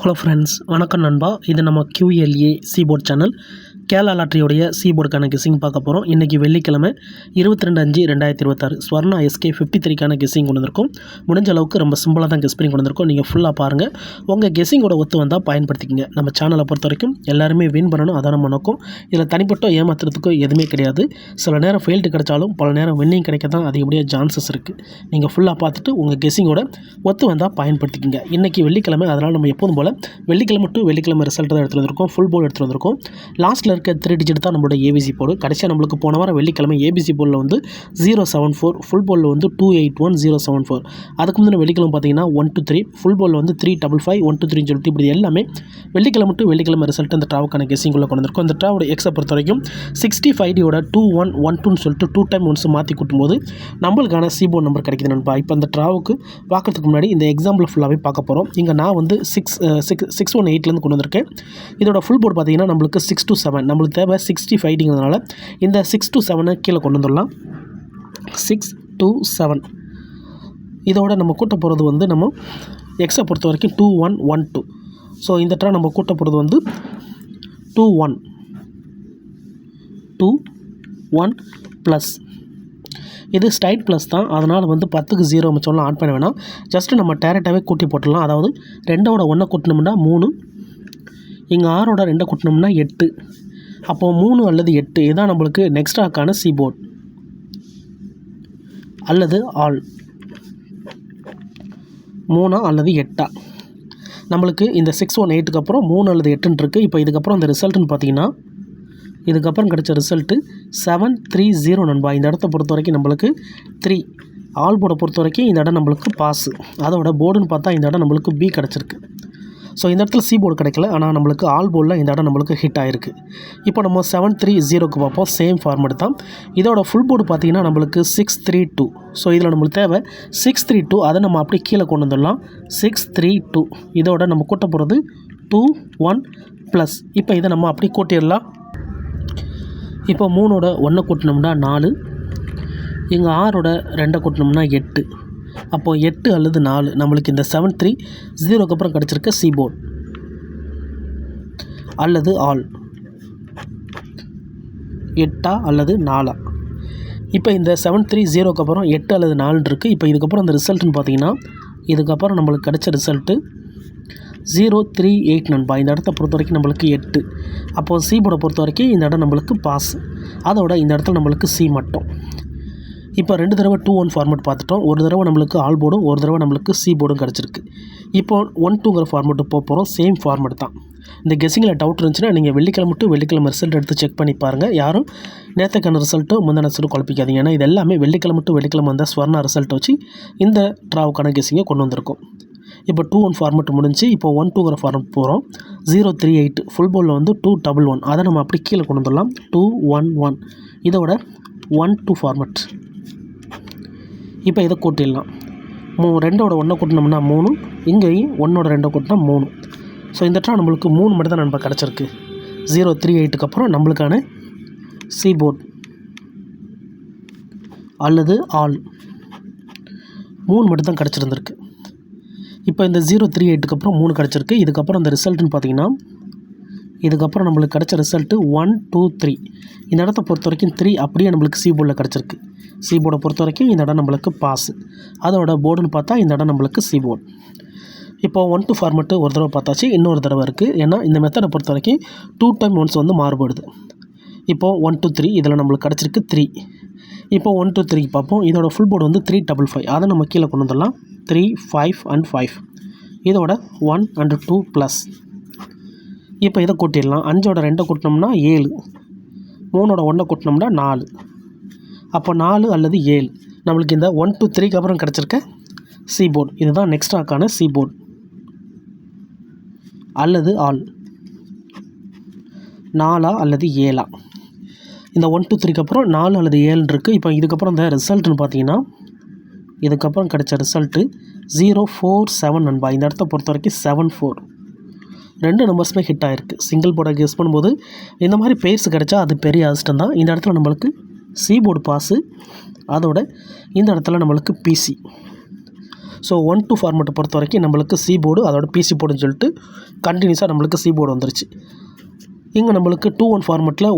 Hello friends, வணக்கம் நண்பா. இது நம்ம QLA சீபோர்ட் சேனல். கேரளா லாட்டரியோடைய சீபோர்டுக்கான கெஸ்ஸிங் பார்க்க போகிறோம். இன்றைக்கி வெள்ளிக்கிழமை 22/5/2026 ஸ்வர்ணா SK 53க்கான கெஸ்ஸிங் கொண்டு வந்திருக்கோம். முடிஞ்ச அளவுக்கு ரொம்ப சிம்பிளாக தான் கெஸ் பண்ணி கொண்டு வந்திருக்கோம். நீங்கள் ஃபுல்லாக பாருங்கள். உங்கள் கெஸ்ஸிங்கோட ஒத்து வந்தால் பயன்படுத்திக்கிங்க. நம்ம சேனலை பொறுத்த வரைக்கும் எல்லாருமே வின் பண்ணணும், அதான் நம்ம நோக்கம். இதில் தனிப்பட்ட ஏமாத்துறதுக்கோ எதுவுமே கிடையாது. சில நேரம் ஃபெயில்டு கிடைச்சாலும் பல நேரம் வின்னிங் கிடைக்க தான் அதிகப்படியாக சான்சஸ் இருக்குது. நீங்கள் ஃபுல்லாக பார்த்துட்டு உங்கள் கெஸ்ஸிங்கோட ஒத்து வந்தால் பயன்படுத்திக்கிங்க. இன்றைக்கி வெள்ளிக்கிழமை, அதனால் நம்ம எப்போதும் போல் வெள்ளிக்கிழமை டு வெள்ளிக்கிழமை ரிசல்ட் தான் எடுத்துகிட்டு வந்திருக்கோம். ஃபுல் போர்டு எடுத்துகிட்டு வந்திருக்கோம். லாஸ்ட்டில் இருக்க 3 டிஜிட் தான் நம்மளோட ABC போர்டு. கடைசியாக நம்மளுக்கு போன வாரம் வெள்ளிக்கிழமை ABC போர்டில் வந்து 074, ஃபுல் போர்டில் வந்து 281074. அதுக்கு முந்தின வெள்ளிக்கிழமை பார்த்தீங்கன்னா 123, ஃபுல் போர்டில் வந்து 355, 123 சொல்லிட்டு இப்படி எல்லாமே வெள்ளிக்கிழமை டு வெள்ளிக்கிழமை ரிசல்ட் அந்த ட்ராவுக்கான கெஸ்ஸிங்குள்ளே கொண்டு வந்திருக்கோம். இந்த ட்ராவோட எக்ஸை பொறுத்த வரைக்கும் 65D-யோட 2112 சொல்லிட்டு 2 டைம் ஒன்ஸ் மாற்றி கூட்டும்போது நம்மளுக்கான சீபோர்ட் நம்பர் கிடைக்குது நண்பா. இப்போ அந்த ட்ராவுக்கு பார்க்கறதுக்கு முன்னாடி இந்த எக்ஸாம்பிள் ஃபுல்லாகவே பார்க்க போகிறோம். இங்கே நான் வந்து 618 கொண்டு வந்திருக்கேன். இதோட ஃபுல் போர்டு பார்த்தீங்கன்னா நம்மளுக்கு 627, நம்மளுக்கு தேவை 65ங்கிறதுனால இந்த 6 to 7 கீழே கொண்டு வந்துடலாம். 6 to 7 இதோட நம்ம கூட்ட போகிறது வந்து நம்ம எக்ஸை பொறுத்த வரைக்கும் 2112. ஸோ இந்த ட்ரா நம்ம கூட்ட போகிறது வந்து 21 ப்ளஸ். இது ஸ்டைட் ப்ளஸ் தான், அதனால் வந்து 10க்கு 0 நம்ம சொல்லலாம், ஆட் பண்ண வேணாம். ஜஸ்ட்டு நம்ம டேரெக்டாகவே கூட்டி போட்டுடலாம். அதாவது 2ஓட 1 கூட்டினோம்னா 3, இங்கே 6ஓட 2 கூட்டினோம்னா 8. அப்போது 3 அல்லது 8 இதுதான் நம்மளுக்கு நெக்ஸ்ட் ஆக்கான சீபோர்ட் அல்லது ஆல். 3 அல்லது 8 நம்மளுக்கு இந்த 618க்கு அப்புறம் 3 அல்லது 8 இருக்குது. இப்போ இதுக்கப்புறம் இந்த ரிசல்ட்டுன்னு பார்த்தீங்கன்னா இதுக்கப்புறம் கிடைச்ச ரிசல்ட்டு 730 நண்பா. இந்த இடத்த பொறுத்த வரைக்கும் நம்மளுக்கு 3 ஆல் போர்டை பொறுத்த வரைக்கும் இந்த இடம் நம்மளுக்கு பாஸு. அதோட போர்டுன்னு பார்த்தா இந்த இடம் நம்மளுக்கு B கிடச்சிருக்கு. ஸோ இந்த இடத்துல C போர்டு கிடைக்கல, ஆனால் நம்மளுக்கு ஆல் போர்டில் இந்த இடம் நம்மளுக்கு ஹிட் ஆகிருக்கு. இப்போ நம்ம 730க்கு பார்ப்போம். சேம் ஃபார்மேட் தான். இதோட ஃபுல் போர்டு பார்த்தீங்கன்னா நம்மளுக்கு 632. ஸோ இதில் நம்மளுக்கு தேவை 632. அதை நம்ம அப்படியே கீழே கொண்டு வந்துடலாம். 632 இதோட நம்ம கூட்ட போகிறது 21 ப்ளஸ். இப்போ இதை நம்ம அப்படி கூட்டிடலாம். இப்போ 3ஓட 1 கூட்டினோம்னா 4, இங்கே 6ஓட 2 கூட்டினோம்னா 8. அப்போது 8 அல்லது 4 நம்மளுக்கு இந்த 730க்கு அப்புறம் கிடச்சிருக்க சீபோர்ட் அல்லது ஆல். 8 அல்லது 4. இப்போ இந்த 730க்கு அப்புறம் 8 அல்லது 4 இருக்குது. இப்போ இதுக்கப்புறம் அந்த ரிசல்ட்டுன்னு பார்த்தீங்கன்னா இதுக்கப்புறம் நம்மளுக்கு கிடைச்ச ரிசல்ட்டு 038 நண்பா. இந்த இடத்த பொறுத்த வரைக்கும் நம்மளுக்கு 8. அப்போது C போர்டை பொறுத்த வரைக்கும் இந்த இடம் நம்மளுக்கு பாஸ். அதோட இந்த இடத்துல நம்மளுக்கு C மட்டும். இப்போ 2 தடவை 2-1 ஃபார்மேட் பார்த்துட்டோம். ஒரு தடவை நம்மளுக்கு ஆல் போர்டும், ஒரு தடவை நம்மளுக்கு C போர்டும் கிடச்சிருக்கு. இப்போ 1-2ங்கிற ஃபார்மேட்டு போகிறோம். சேம் ஃபார்மேட் தான். இந்த கெஸ்ஸிங்கில் டவுட் இருந்துச்சுன்னா நீங்கள் வெள்ளிக்கிழமை டு வெள்ளிக்கிழமை ரிசல்ட் எடுத்து செக் பண்ணி பாருங்கள். யாரும் நேற்றுக்கான ரிசல்ட்டும் முந்தின ரிசல்ட்டும் குழப்பிக்காதீங்க. ஏன்னா இது எல்லாமே வெள்ளிக்கிழமை டு வெள்ளிக்கிழமை வந்தால் ஸ்வர்ணா ரிசல்ட் வச்சு இந்த ட்ராவுக்கான கெஸ்ஸிங்கை கொண்டு வந்திருக்கோம். இப்போ 2-1 ஃபார்மேட் முடிஞ்சு இப்போ 1-2ங்கிற ஃபார்மேட் போகிறோம். 038 ஃபுல் போர்டில் வந்து 211. அதை நம்ம அப்படி கீழே கொண்டு வந்துடலாம். 211 இதோட 1-2 ஃபார்மேட். இப்போ இதை கூட்டிடலாம். 2ஓட 1 கூட்டினோம்னா 3, இங்கேயும் 1ஓட 2 கூட்டினா 3. ஸோ இந்த ட்ரா நம்மளுக்கு 3 மட்டும் தான் நம்ம கிடச்சிருக்கு. 038க்கு அப்புறம் நம்மளுக்கான சீபோர்ட் அல்லது ஆல் 3 மட்டும் தான் கிடச்சிருந்துருக்கு. இப்போ இந்த 038க்கு அப்புறம் 3 கிடச்சிருக்கு. இதுக்கப்புறம் அந்த ரிசல்ட்டுன்னு பார்த்தீங்கன்னா இதுக்கப்புறம் நம்மளுக்கு கிடச்ச ரிசல்ட்டு 1 2 3. இந்த இடத்த பொறுத்த வரைக்கும் 3 அப்படியே நம்மளுக்கு C போர்டில் கிடச்சிருக்கு. C போர்டை பொறுத்த வரைக்கும் இந்த இடம் நம்மளுக்கு பாஸு. அதோட போர்டுன்னு பார்த்தா இந்த இடம் நம்மளுக்கு C போர்டு. இப்போ 1-2 ஃபார்மேட்டு ஒரு தடவை பார்த்தாச்சு, இன்னொரு தடவை இருக்குது. ஏன்னா இந்த மெத்தடை பொறுத்த வரைக்கும் 2 டைம் ஒன்ஸ் வந்து மாறுபடுது. இப்போது 1 2 3 இதில் நம்மளுக்கு கிடச்சிருக்கு 3. இப்போ 1 2 3 பார்ப்போம். இதோட ஃபுல் போர்டு வந்து 355. அதை நம்ம கீழே கொண்டு வந்துடலாம். 3 5 and 5 இதோட 1 and 2 ப்ளஸ். இப்போ இதை கூட்டிடலாம். 5ஓட 2 கூட்டினோம்னா 7, 3ஓட 1 கூட்டினோம்னா 4. அப்போ 4 அல்லது 7 நம்மளுக்கு இந்த 1 2 3க்கு அப்புறம் கிடச்சிருக்க C போர்டு. இதுதான் நெக்ஸ்ட் ஆக்கான C போர்டு அல்லது ஆல். 4 அல்லது 7. இந்த 1 2 3க்கு அப்புறம் 4 அல்லது 7 இருக்குது. இப்போ இதுக்கப்புறம் இந்த ரிசல்ட்டுன்னு பார்த்தீங்கன்னா இதுக்கப்புறம் கிடைச்ச ரிசல்ட்டு 047 நண்பா. இந்த இடத்த பொறுத்த வரைக்கும் 74. 2 நம்பர்ஸுமே ஹிட் ஆகிருக்கு. சிங்கிள் போர்டை கெஸ் பண்ணும்போது இந்த மாதிரி பேர்ஸ் கிடைச்சா அது பெரிய அதிர்ஷ்டம் தான். இந்த இடத்துல நம்மளுக்கு C போர்டு பாஸு. அதோட இந்த இடத்துல நம்மளுக்கு PC. ஸோ 1-2 ஃபார்மெட்டை பொறுத்த வரைக்கும் நம்மளுக்கு சி போர்டு அதோட பிசி போர்டுன்னு சொல்லிட்டு கண்டினியூஸாக நம்மளுக்கு சி போர்டு வந்துருச்சு. இங்கே நம்மளுக்கு 2-1 ஃபார்மெட்டில்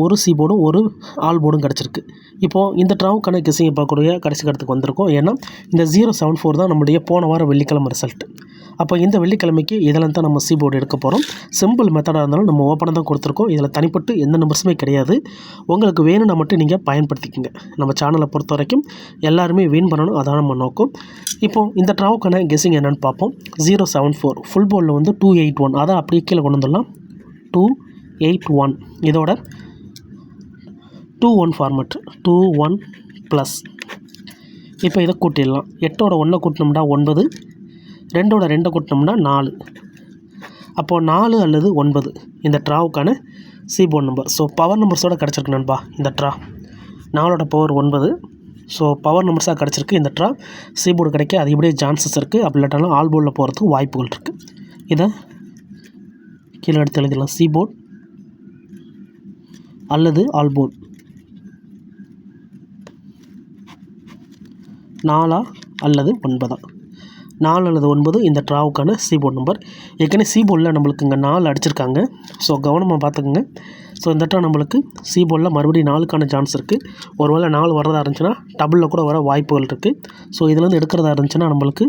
ஒரு சி போர்டும் ஒரு ஆல் போர்டும் கிடச்சிருக்கு. இப்போது இந்த ட்ராவுக்கான கெஸ்ஸிங்கை பார்க்கக்கூடிய கடைசி கட்டத்துக்கு வந்திருக்கோம். ஏன்னா இந்த 074 தான் நம்முடைய போன வாரம் வெள்ளிக்கிழமை ரிசல்ட். அப்போ இந்த வெள்ளிக்கிழமைக்கு இதில் தான் நம்ம சி போர்டு எடுக்க போகிறோம். சிம்பிள் மெத்தடாக இருந்தாலும் நம்ம ஓப்பனாக தான் கொடுத்துருக்கோம். இதில் தனிப்பட்டு எந்த நம்பர்ஸுமே கிடையாது. உங்களுக்கு வேணும்னா மட்டும் நீங்கள் பயன்படுத்திக்கோங்க. நம்ம சேனலை பொறுத்த வரைக்கும் எல்லாருமே வின் பண்ணணும், அதான் நம்ம நோக்கம். இப்போது இந்த ட்ராவுக்கான கெஸ்ஸிங் என்னென்னு பார்ப்போம். 074 ஃபுல் போர்டில் வந்து 281, அதை அப்படியே கீழே கொண்டு வந்துடலாம். 281 இதோட 2-1 ஃபார்மெட் 2-1 ப்ளஸ். இப்போ இதை கூட்டிடலாம். 8ஓட 1 கூட்டினோம்னா 9, 2ஓட 2 கூட்டினோம்னா 4. அப்போது 4 அல்லது 9 இந்த ட்ராவுக்கான C board number. So power நம்பர்ஸோடு கிடச்சிருக்கு நண்பா இந்த ட்ரா. 4ஓட பவர் 9. ஸோ பவர் நம்பர்ஸாக கிடச்சிருக்கு. இந்த ட்ரா சி போர்டு கிடைக்க அதிகப்படியே சான்சஸ் இருக்குது. அப்படி இல்லாட்டாலும் ஆல் போர்டில் போகிறதுக்கு வாய்ப்புகள் இருக்குது. இதை கீழே எடுத்து எழுதிடலாம். சி போர்டு அல்லது ஆல் போர்டு 4 அல்லது 9. 4 அல்லது 9 இந்த ட்ராவுக்கான சி போர்டு நம்பர். ஏற்கனவே சி போர்டில் நம்மளுக்கு இங்கே 4 அடிச்சிருக்காங்க. ஸோ கவனமாக பார்த்துக்குங்க. ஸோ இந்த ட்ரா நம்மளுக்கு சி போர்டில் மறுபடியும் 4க்கான சான்ஸ் இருக்குது. ஒருவேளை 4 வரதா இருந்துச்சுன்னா டபுளில் கூட வர வாய்ப்புகள் இருக்குது. ஸோ இதுலேருந்து எடுக்கிறதா இருந்துச்சுன்னா நம்மளுக்கு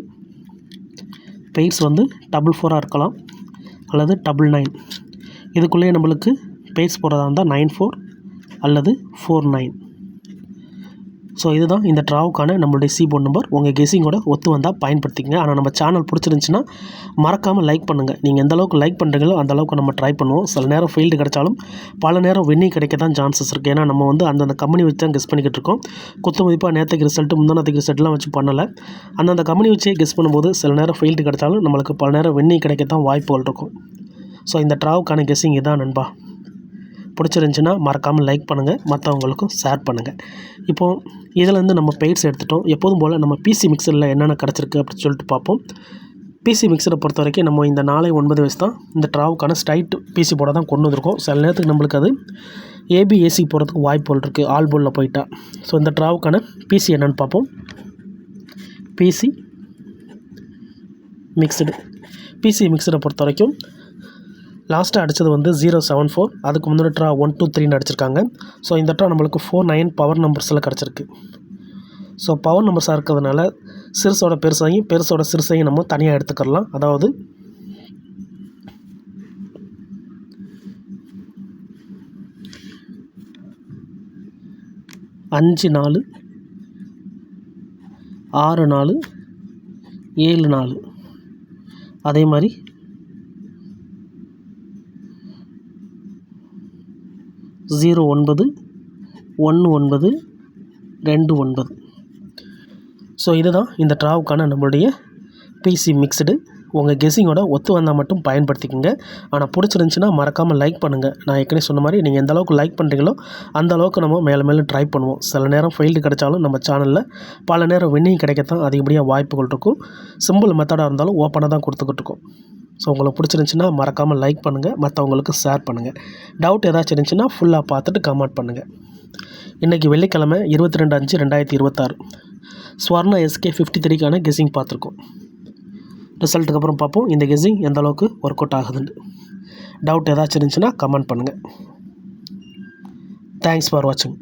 பெய்ட்ஸ் வந்து 4-4 இருக்கலாம் அல்லது 9-9. இதுக்குள்ளேயே நம்மளுக்கு பெய்ட்ஸ் போகிறதா இருந்தால் 9-4 அல்லது 4-9. ஸோ இதுதான் இந்த ட்ராவுக்கான நம்மளுடைய சி போர்டு நம்பர். உங்கள் கெஸ்ஸிங்கோட ஒத்து வந்தால் பயன்படுத்திக்கங்க. ஆனால் நம்ம சேனல் பிடிச்சிருந்துச்சின்னா மறக்காமல் லைக் பண்ணுங்கள். நீங்கள் எந்த அளவுக்கு லைக் பண்ணுறீங்களோ அந்த அளவுக்கு நம்ம ட்ரை பண்ணுவோம். சில நேரம் ஃபெயில்டு கிடைச்சாலும் பல நேரம் வின்னிங் கிடைக்க தான் சான்சஸ் இருக்குது. ஏன்னா நம்ம வந்து அந்தந்த கம்பெனி வச்சு தான் கெஸ் பண்ணிக்கிட்டு இருக்கோம். குத்து மதிப்பாக நேற்றுக்கு ரிசல்ட்டு முந்தானத்துக்கு ரிசல்ட்லாம் வச்சு பண்ணலை. அந்தந்த கம்பெனி வச்சே கெஸ் பண்ணும்போது சில நேரம் ஃபெயில்டு கிடைச்சாலும் நம்மளுக்கு பல நேரம் வின்னிங் கிடைக்க தான் வாய்ப்புகள் இருக்கும். ஸோ இந்த ட்ராவுக்கான கெஸ்ஸிங் இதான் நண்பா. பிடிச்சிருந்துச்சின்னா மறக்காமல் லைக் பண்ணுங்கள், மற்றவங்களுக்கும் ஷேர் பண்ணுங்கள். இப்போது இதிலேருந்து நம்ம பெய்ட்ஸ் எடுத்துட்டோம். எப்போதும் போல் நம்ம பிசி மிக்சரில் என்னென்ன கிடச்சிருக்கு அப்படின்னு சொல்லிட்டு பார்ப்போம். பிசி மிக்சரை பொறுத்த வரைக்கும் நம்ம இந்த 4-9 வயசு தான் இந்த ட்ராவுக்கான ஸ்ட்ரைட் பிசி போர்டை தான் கொண்டு வந்திருக்கோம். சில நேரத்துக்கு நம்மளுக்கு அது ஏபிஏசி போகிறதுக்கு வாய்ப்புகள் இருக்குது ஆல் போர்டில் போயிட்டா. ஸோ இந்த ட்ராவுக்கான பிசி என்னென்னு பார்ப்போம். பிசி மிக்சரை பொறுத்த வரைக்கும் லாஸ்ட்டாக அடித்தது வந்து 074. அதுக்கு முன்னாடி ட்ரா 1-2-3 அடிச்சிருக்காங்க. ஸோ இந்த ட்ரா நம்மளுக்கு 4-9 பவர் நம்பர்ஸில் கிடச்சிருக்கு. ஸோ பவர் நம்பர்ஸாக இருக்கிறதுனால சிறுசோட பெருசையும் பெருசோட சிறுசையும் நம்ம தனியாக எடுத்துக்கலாம். அதாவது 5-4, 6-4, 7-4. அதே மாதிரி 0-9, 1-9, 2-9. ஸோ இதுதான் இந்த ட்ராவுக்கான நம்மளுடைய பிசி மிக்ஸ்டு. உங்கள் கெஸ்ஸிங்கோட ஒத்து வந்தால் மட்டும் பயன்படுத்திக்கோங்க. ஆனால் பிடிச்சிருந்துச்சின்னா மறக்காமல் லைக் பண்ணுங்கள். நான் ஏற்கனவே சொன்ன மாதிரி நீங்கள் எந்த அளவுக்கு லைக் பண்ணுறீங்களோ அந்த அளவுக்கு நம்ம மேலே மேலே ட்ரை பண்ணுவோம். சில நேரம் ஃபெயில்டு கிடைச்சாலும் நம்ம சேனலில் பல நேரம் வின்னிங் கிடைக்கத்தான் அதிகப்படியாக வாய்ப்புகள் இருக்கும். சிம்பிள் மெத்தடாக இருந்தாலும் ஓப்பனாக தான் கொடுத்துக்கிட்டு இருக்கோம். ஸோ உங்களுக்கு பிடிச்சிருந்துச்சின்னா மறக்காமல் லைக் பண்ணுங்கள், மற்றவங்களுக்கு ஷேர் பண்ணுங்கள். டவுட் ஏதாச்சும் இருந்துச்சுன்னா ஃபுல்லாக பார்த்துட்டு கமெண்ட் பண்ணுங்கள். இன்றைக்கி வெள்ளிக்கிழமை 22/5/2026 ஸ்வர்ணா SK53க்கான கெஸ்ஸிங் பார்த்துருக்கோம். ரிசல்ட்டுக்கு அப்புறம் பார்ப்போம் இந்த கெஸ்ஸிங் எந்த அளவுக்கு ஒர்க் அவுட் ஆகுதுன்னு. டவுட் ஏதாச்சும் இருந்துச்சுன்னா கமெண்ட் பண்ணுங்கள். தேங்க்ஸ் ஃபார் வாட்சிங்.